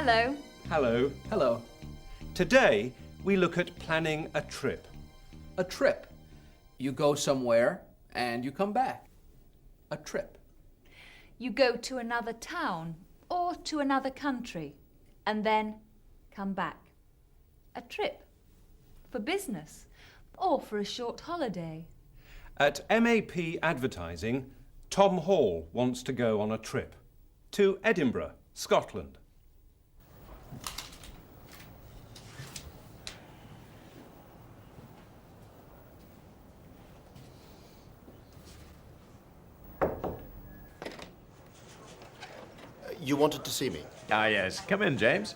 Hello. Hello. Hello. Today, we look at planning a trip. A trip. You go somewhere and you come back. A trip. You go to another town or to another country and then come back. A trip. For business or for a short holiday. At MAP Advertising, Tom Hall wants to go on a trip to Edinburgh, Scotland. You wanted to see me? Ah, yes. Come in, James.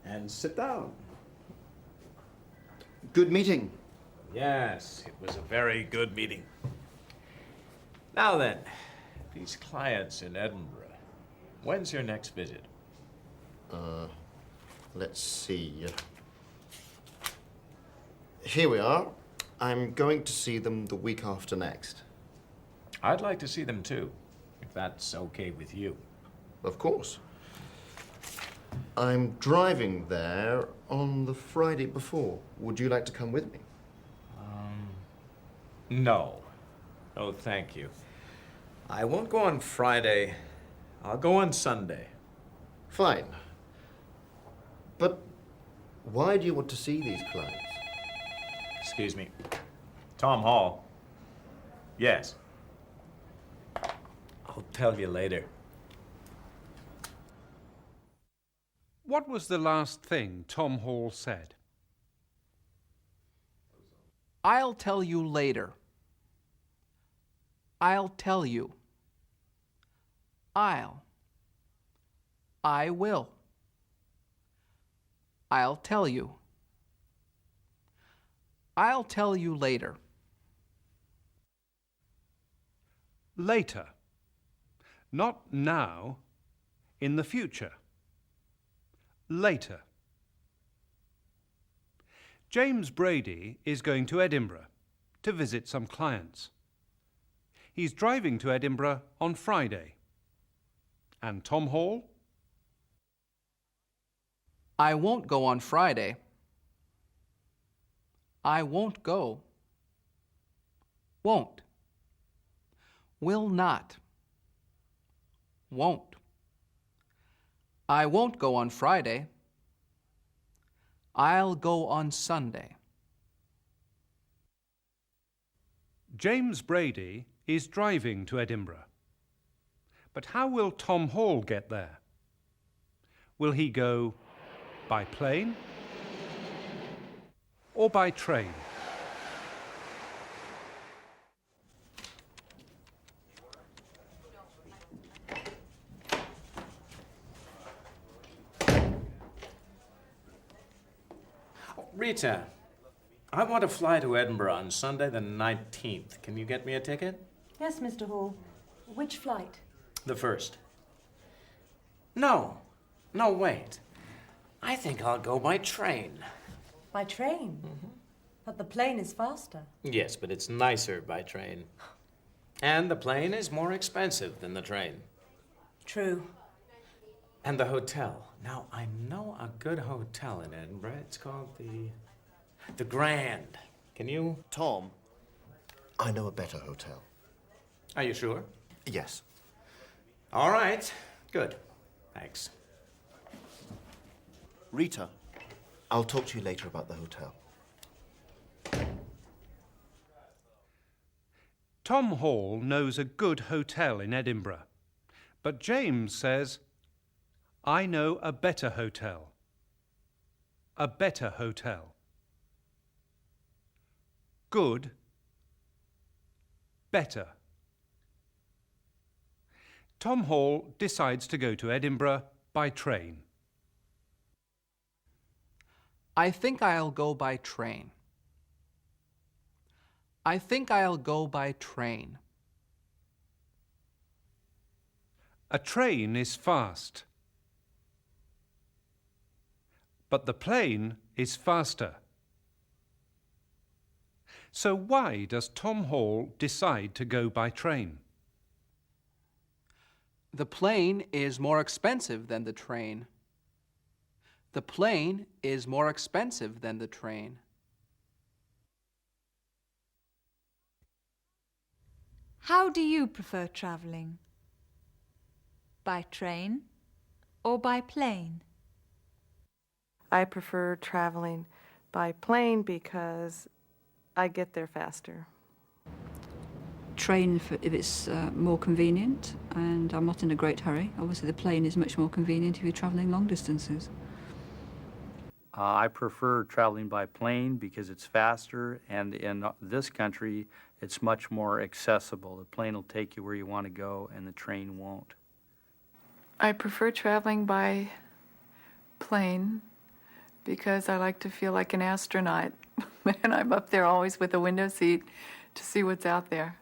And sit down. Good meeting. Yes, it was a very good meeting. Now then, these clients in Edinburgh, when's your next visit? Let's see. Here we are. I'm going to see them the week after next. I'd like to see them too, if that's okay with you. Of course. I'm driving there on the Friday before. Would you like to come with me? No. Oh, thank you. I won't go on Friday. I'll go on Sunday. Fine. But why do you want to see these clients? Excuse me. Tom Hall. Yes. I'll tell you later. What was the last thing Tom Hall said? I'll tell you later. I'll tell you. I will. I'll tell you. I'll tell you later. Later. Not now, in the future. Later. James Brady is going to Edinburgh to visit some clients. He's driving to Edinburgh on Friday. And Tom Hall? I won't go on Friday. I won't go. Won't. Will not. Won't. I won't go on Friday. I'll go on Sunday. James Brady is driving to Edinburgh. But how will Tom Hall get there? Will he go by plane or by train? Rita, I want to fly to Edinburgh on Sunday the 19th. Can you get me a ticket? Yes, Mr. Hall. Which flight? The first. No, wait. I think I'll go by train. By train? But the plane is faster. Yes, but it's nicer by train. And the plane is more expensive than the train. True. And the hotel. Now, I know a good hotel in Edinburgh. It's called the Grand. Can you? Tom, I know a better hotel. Are you sure? Yes. All right. Good. Thanks. Rita, I'll talk to you later about the hotel. Tom Hall knows a good hotel in Edinburgh. But James says, I know a better hotel. A better hotel. Good. Better. Tom Hall decides to go to Edinburgh by train. I think I'll go by train. I think I'll go by train. A train is fast. But the plane is faster. So why does Tom Hall decide to go by train? The plane is more expensive than the train. The plane is more expensive than the train. How do you prefer travelling? By train or by plane? I prefer traveling by plane because I get there faster. Train if it's more convenient, and I'm not in a great hurry. Obviously, the plane is much more convenient if you're traveling long distances. I prefer traveling by plane because it's faster, and in this country, it's much more accessible. The plane will take you where you want to go, and the train won't. I prefer traveling by plane because I like to feel like an astronaut. And I'm up there always with a window seat to see what's out there.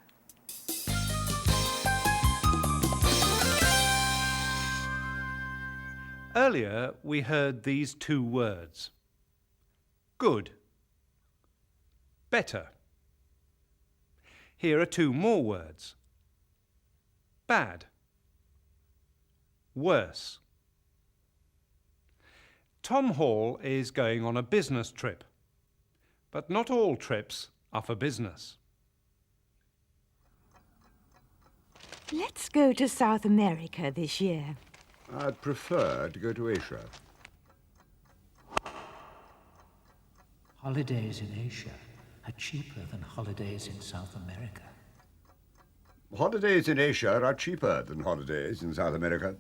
Earlier, we heard these two words. Good. Better. Here are two more words. Bad. Worse. Tom Hall is going on a business trip, but not all trips are for business. Let's go to South America this year. I'd prefer to go to Asia. Holidays in Asia are cheaper than holidays in South America. Holidays in Asia are cheaper than holidays in South America.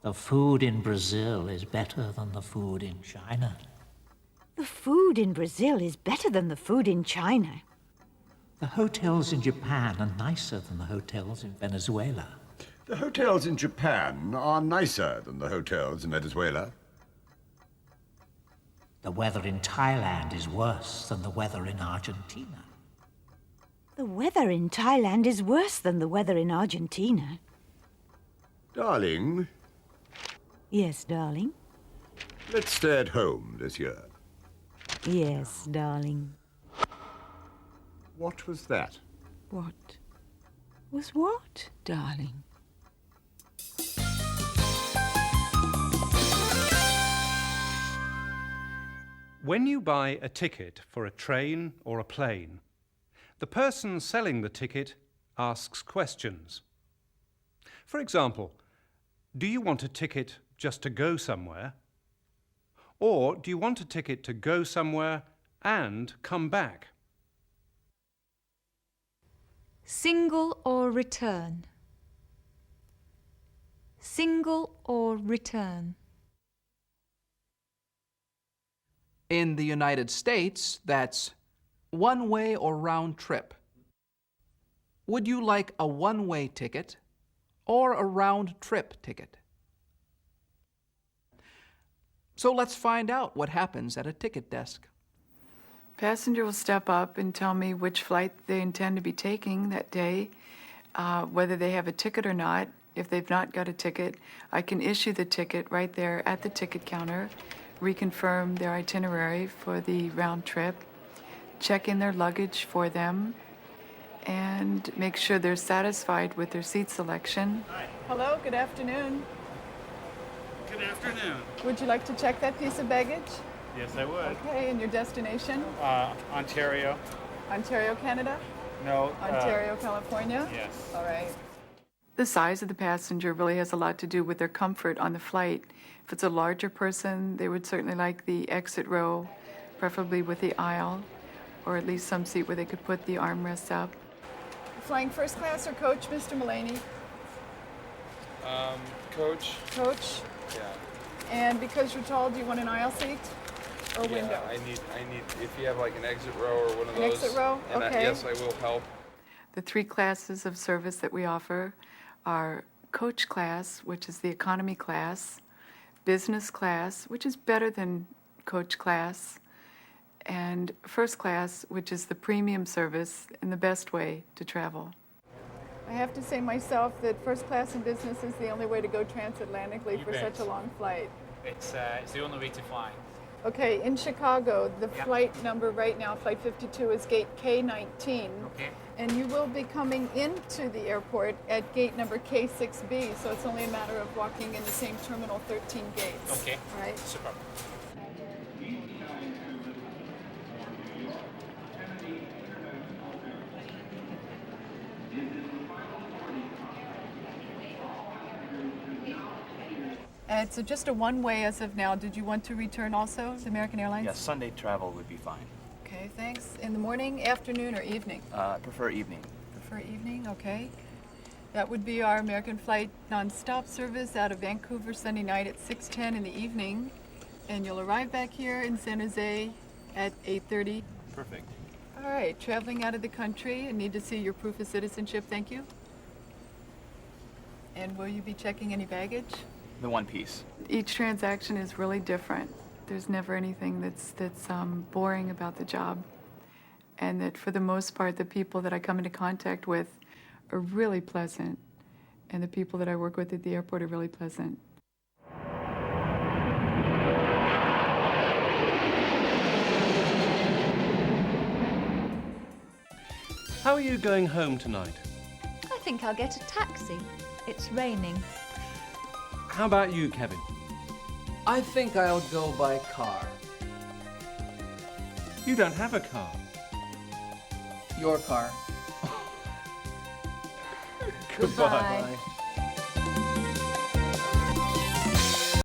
The food in Brazil is better than the food in China. The food in Brazil is better than the food in China. The hotels in Japan are nicer than the hotels in Venezuela. The hotels in Japan are nicer than the hotels in Venezuela. The weather in Thailand is worse than the weather in Argentina. The weather in Thailand is worse than the weather in Argentina. Darling. Yes, darling. Let's stay at home this year. Yes, darling. What was that? What was what, darling? When you buy a ticket for a train or a plane, the person selling the ticket asks questions. For example, do you want a ticket just to go somewhere? Or do you want a ticket to go somewhere and come back? Single or return? Single or return? In the United States, that's one-way or round trip. Would you like a one-way ticket or a round-trip ticket? So let's find out what happens at a ticket desk. Passenger will step up and tell me which flight they intend to be taking that day, whether they have a ticket or not. If they've not got a ticket, I can issue the ticket right there at the ticket counter, reconfirm their itinerary for the round trip, check in their luggage for them, and make sure they're satisfied with their seat selection. Hello, good afternoon. Good afternoon. Would you like to check that piece of baggage? Yes, I would. Okay, and your destination? Ontario. Ontario, Canada? No. Ontario, California? Yes. All right. The size of the passenger really has a lot to do with their comfort on the flight. If it's a larger person, they would certainly like the exit row, preferably with the aisle, or at least some seat where they could put the armrests up. Flying first class or coach, Mr. Mullaney? Coach. Coach? Yeah. And because you're tall, do you want an aisle seat or window? I need, if you have like an exit row or one of those. An exit row? And okay. Yes, I will help. The three classes of service that we offer are coach class, which is the economy class, business class, which is better than coach class, and first class, which is the premium service and the best way to travel. I have to say myself that first class in business is the only way to go transatlantically for such a long flight. It's the only way to fly. Okay, in Chicago, the flight number right now, flight 52, is gate K19. Okay. And you will be coming into the airport at gate number K6B, so it's only a matter of walking in the same terminal 13 gates. Okay. All right? Super. So just a one-way as of now. Did you want to return also to American Airlines? Yes, Sunday travel would be fine. Okay, thanks. In the morning, afternoon, or evening? I prefer evening. Prefer evening, okay. That would be our American flight non-stop service out of Vancouver Sunday night at 6:10 in the evening. And you'll arrive back here in San Jose at 8:30. Perfect. All right, traveling out of the country and need to see your proof of citizenship, thank you. And will you be checking any baggage? The one piece. Each transaction is really different. There's never anything that's boring about the job. And that for the most part, the people that I come into contact with are really pleasant. And the people that I work with at the airport are really pleasant. How are you going home tonight? I think I'll get a taxi. It's raining. How about you, Kevin? I think I'll go by car. You don't have a car. Your car. Goodbye.